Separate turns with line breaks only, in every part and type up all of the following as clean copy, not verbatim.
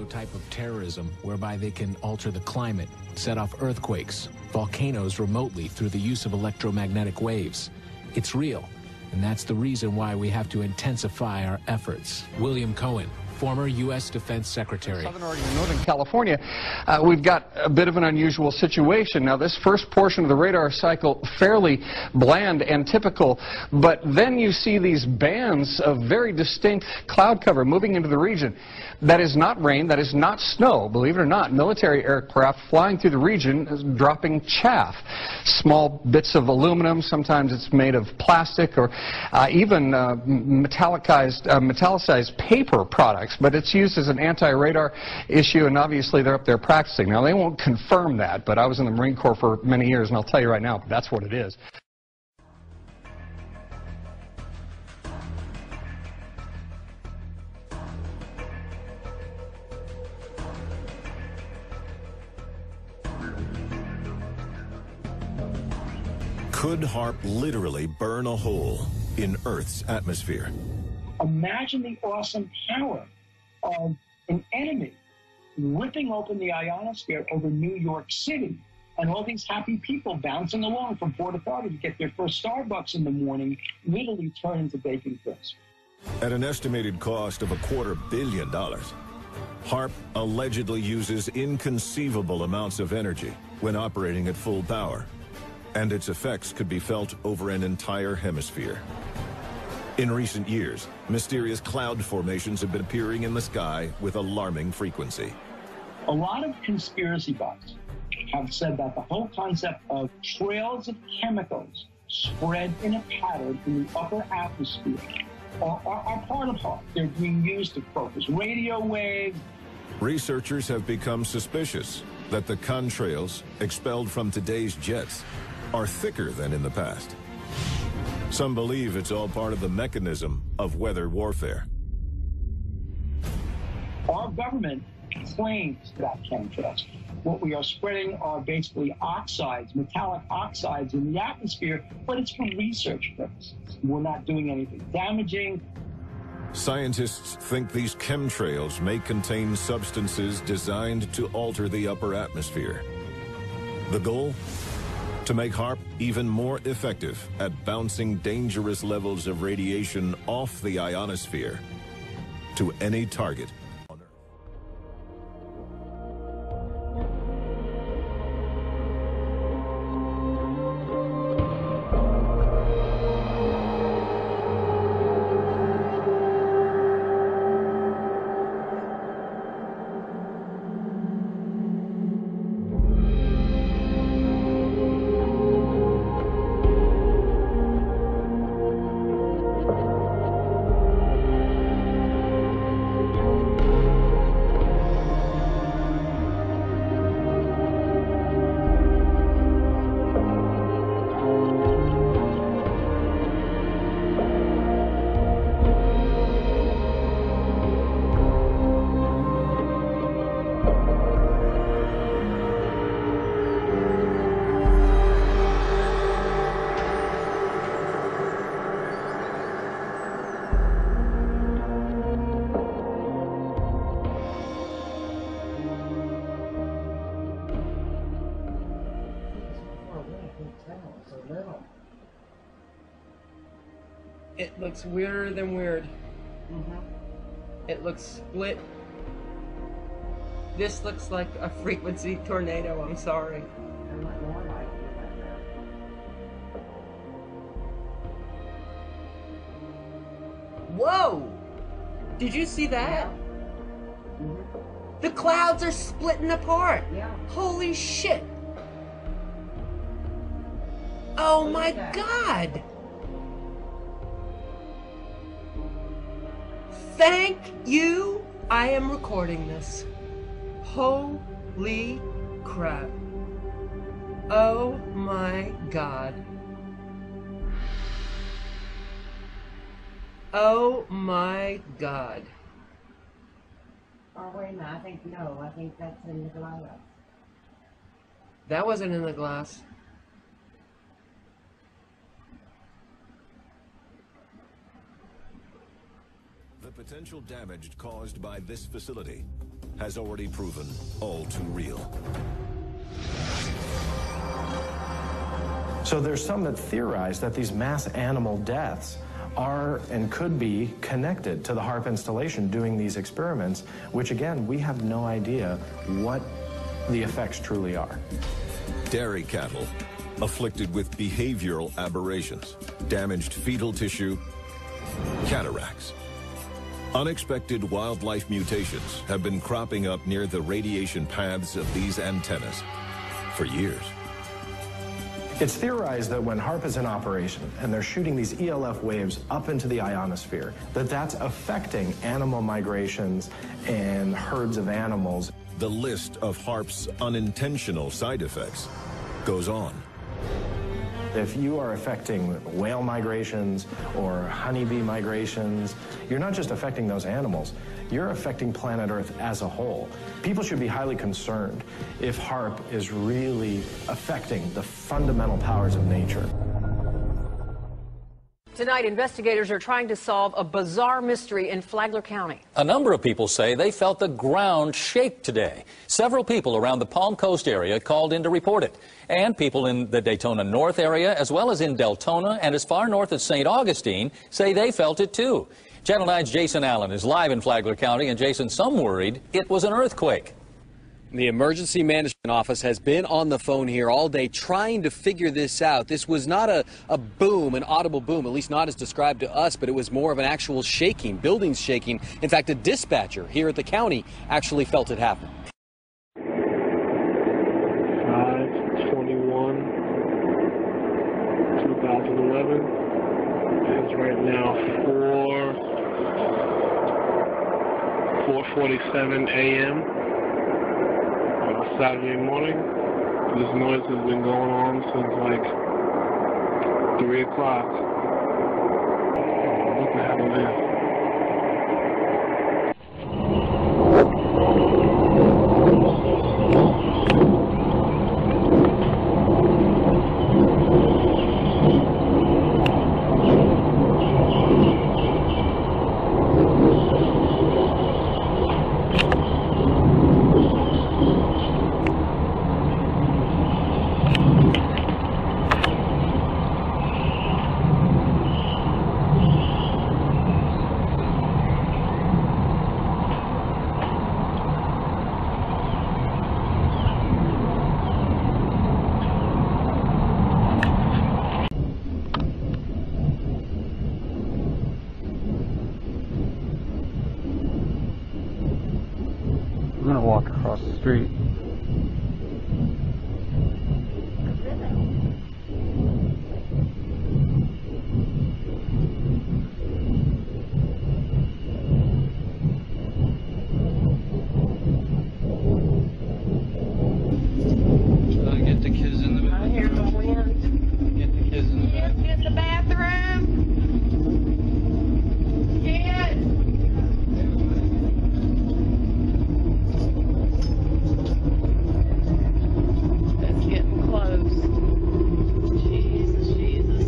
type of terrorism whereby they can alter the climate, set off earthquakes, volcanoes remotely through the use of electromagnetic waves. It's real, and that's the reason why we have to intensify our efforts. William Cohen, former U.S. Defense Secretary.
Southern Oregon and Northern California, we've got a bit of an unusual situation. Now, this first portion of the radar cycle, fairly bland and typical, but then you see these bands of very distinct cloud cover moving into the region. That is not rain, that is not snow, believe it or not. Military aircraft flying through the region dropping chaff. Small bits of aluminum, sometimes it's made of plastic or even metallicized paper products. But it's used as an anti-radar issue, and obviously they're up there practicing. Now, they won't confirm that, but I was in the Marine Corps for many years, and I'll tell you right now, that's what it is.
Could HAARP literally burn a hole in Earth's atmosphere?
Imagine the awesome power of an enemy ripping open the ionosphere over New York City, and all these happy people bouncing along from Port Authority to get their first Starbucks in the morning literally turn into bacon crisp.
At an estimated cost of $250 million, HAARP allegedly uses inconceivable amounts of energy when operating at full power, and its effects could be felt over an entire hemisphere. In recent years, mysterious cloud formations have been appearing in the sky with alarming frequency.
A lot of conspiracy buffs have said that the whole concept of trails of chemicals spread in a pattern in the upper atmosphere are part of HAARP. They're being used to focus radio waves.
Researchers have become suspicious that the contrails expelled from today's jets are thicker than in the past. Some believe it's all part of the mechanism of weather warfare.
Our government claims that chemtrails. What we are spreading are basically oxides, metallic oxides in the atmosphere, but it's for research purposes. We're not doing anything damaging.
Scientists think these chemtrails may contain substances designed to alter the upper atmosphere. The goal? To make HAARP even more effective at bouncing dangerous levels of radiation off the ionosphere to any target on Earth.
It looks weirder than weird. It looks split. This looks like a frequency tornado, I'm sorry. Whoa! Did you see that? The clouds are splitting apart. Holy shit. Oh my God. Thank you. I am recording this. Holy crap. Oh my God. Oh my God.
Oh, wait a minute. I think that's in the glass.
That wasn't in the glass.
The potential damage caused by this facility has already proven all too real.
So there's some that theorize that these mass animal deaths are and could be connected to the HAARP installation doing these experiments, which again, we have no idea what the effects truly are.
Dairy cattle afflicted with behavioral aberrations, damaged fetal tissue, cataracts. Unexpected wildlife mutations have been cropping up near the radiation paths of these antennas for years.
It's theorized that when HAARP is in operation and they're shooting these ELF waves up into the ionosphere, that's affecting animal migrations and herds of animals.
The list of HAARP's unintentional side effects goes on.
If you are affecting whale migrations or honeybee migrations, you're not just affecting those animals, you're affecting planet Earth as a whole. People should be highly concerned if HAARP is really affecting the fundamental powers of nature.
Tonight, investigators are trying to solve a bizarre mystery in Flagler County.
A number of people say they felt the ground shake today. Several people around the Palm Coast area called in to report it. And people in the Daytona North area, as well as in Deltona and as far north as St. Augustine, say they felt it too. Channel 9's Jason Allen is live in Flagler County, and Jason, some worried it was an earthquake.
The Emergency Management Office has been on the phone here all day trying to figure this out. This was not a boom, an audible boom, at least not as described to us, but it was more of an actual shaking, buildings shaking. In fact, a dispatcher here at the county actually felt it happen.
5/21/2011 is right now 4:47 a.m. Saturday morning. This noise has been going on since like 3 o'clock. What the hell is this? I'm gonna walk across the street. Get the kids in the bathroom. I hear the wind. Get the kids in the bathroom.
Kids in the bathroom. Kids. It's getting close. Jesus, Jesus.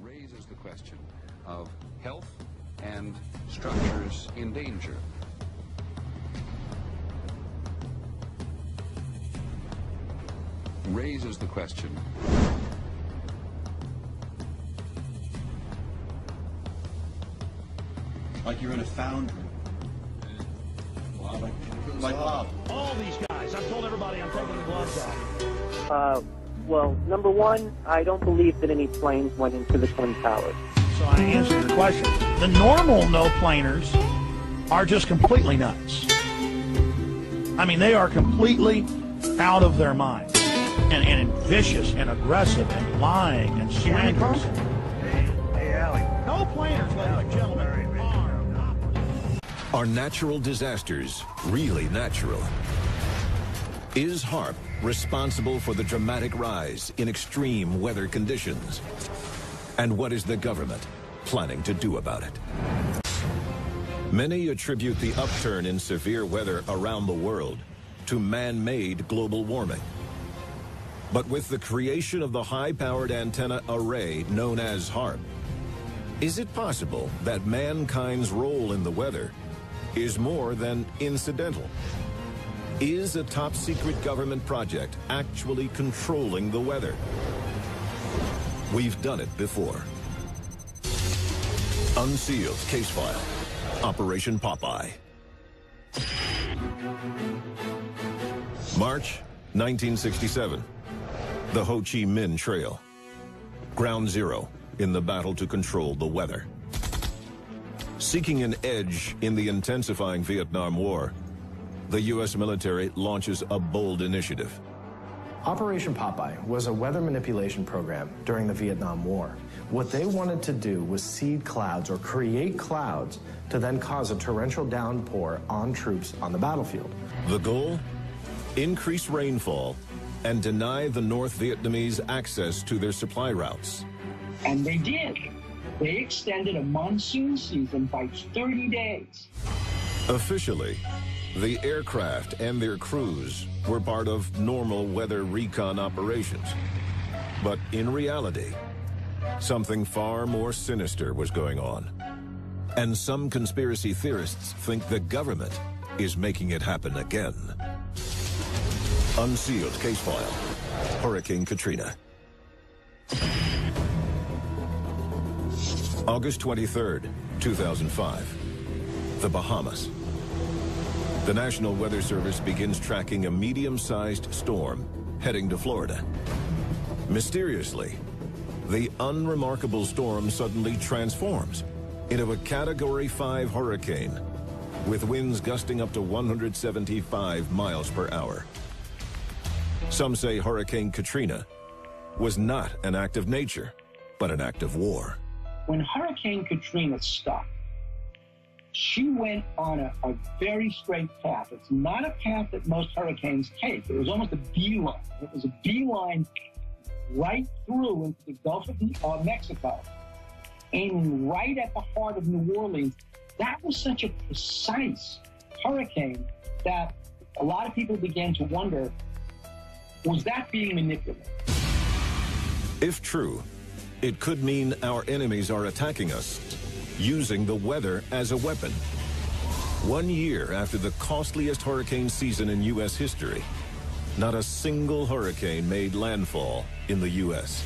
Raises the question of health and structures in danger. Raises the question.
Like you're in a foundry. Like
all these guys. I've told everybody I'm taking the gloves off.
Well, number one, I don't believe that any planes went into the Twin Towers.
So I answered your question. The normal no-planers are just completely nuts. I mean, they are completely out of their mind. and vicious and aggressive and lying and slanderous. Hey, Allie. No planers, ladies and gentlemen.
Are natural disasters really natural? Is HAARP responsible for the dramatic rise in extreme weather conditions? And what is the government planning to do about it? Many attribute the upturn in severe weather around the world to man-made global warming. But with the creation of the high-powered antenna array known as HAARP, is it possible that mankind's role in the weather is more than incidental? Is a top-secret government project actually controlling the weather? We've done it before. Unsealed case file. Operation Popeye. March 1967. The Ho Chi Minh Trail. Ground zero in the battle to control the weather. Seeking an edge in the intensifying Vietnam War, the U.S. military launches a bold initiative.
Operation Popeye was a weather manipulation program during the Vietnam War. What they wanted to do was seed clouds or create clouds to then cause a torrential downpour on troops on the battlefield.
The goal? Increase rainfall and deny the North Vietnamese access to their supply routes.
And they did. They extended a monsoon season by 30 days.
Officially, the aircraft and their crews were part of normal weather recon operations. But in reality, something far more sinister was going on. And some conspiracy theorists think the government is making it happen again. Unsealed case file. Hurricane Katrina. August 23rd, 2005. The Bahamas. The National Weather Service begins tracking a medium-sized storm heading to Florida. Mysteriously, the unremarkable storm suddenly transforms into a Category 5 hurricane with winds gusting up to 175 miles per hour. Some say Hurricane Katrina was not an act of nature, but an act of war.
When Hurricane Katrina struck, she went on a very straight path. It's not a path that most hurricanes take. It was almost a beeline. It was a beeline right through into the Gulf of Mexico, aiming right at the heart of New Orleans. That was such a precise hurricane that a lot of people began to wonder, was that being manipulated?
If true, it could mean our enemies are attacking us, using the weather as a weapon. 1 year after the costliest hurricane season in U.S. history, not a single hurricane made landfall in the U.S.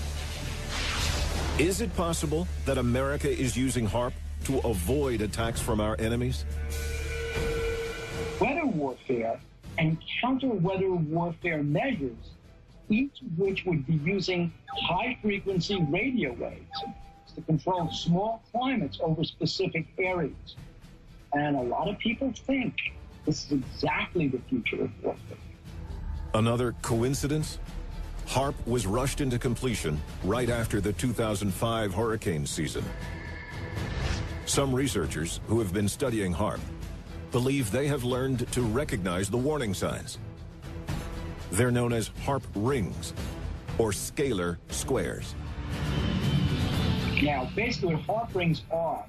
Is it possible that America is using HAARP to avoid attacks from our enemies?
Weather warfare and counter-weather warfare measures, each of which would be using high-frequency radio waves to control small climates over specific areas. And a lot of people think this is exactly the future of warfare.
Another coincidence? HAARP was rushed into completion right after the 2005 hurricane season. Some researchers who have been studying HAARP believe they have learned to recognize the warning signs. They're known as HAARP rings, or scalar squares.
Now, basically what HAARP rings are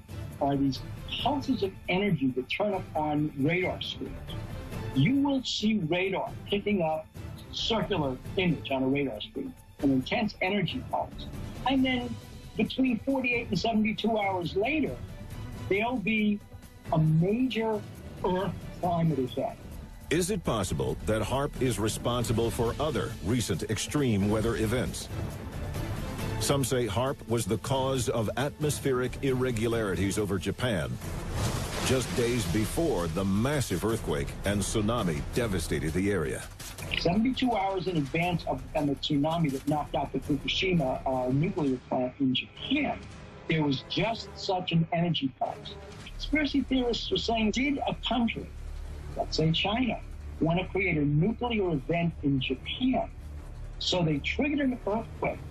these pulses of energy that turn up on radar screens. You will see radar picking up circular image on a radar screen, an intense energy pulse. And then between 48 and 72 hours later, there'll be a major Earth climate event.
Is it possible that HAARP is responsible for other recent extreme weather events? Some say HAARP was the cause of atmospheric irregularities over Japan just days before the massive earthquake and tsunami devastated the area.
72 hours in advance of the tsunami that knocked out the Fukushima nuclear plant in Japan, there was just such an energy pulse. Conspiracy theorists are saying, did a country, let's say China, want to create a nuclear event in Japan So they triggered an earthquake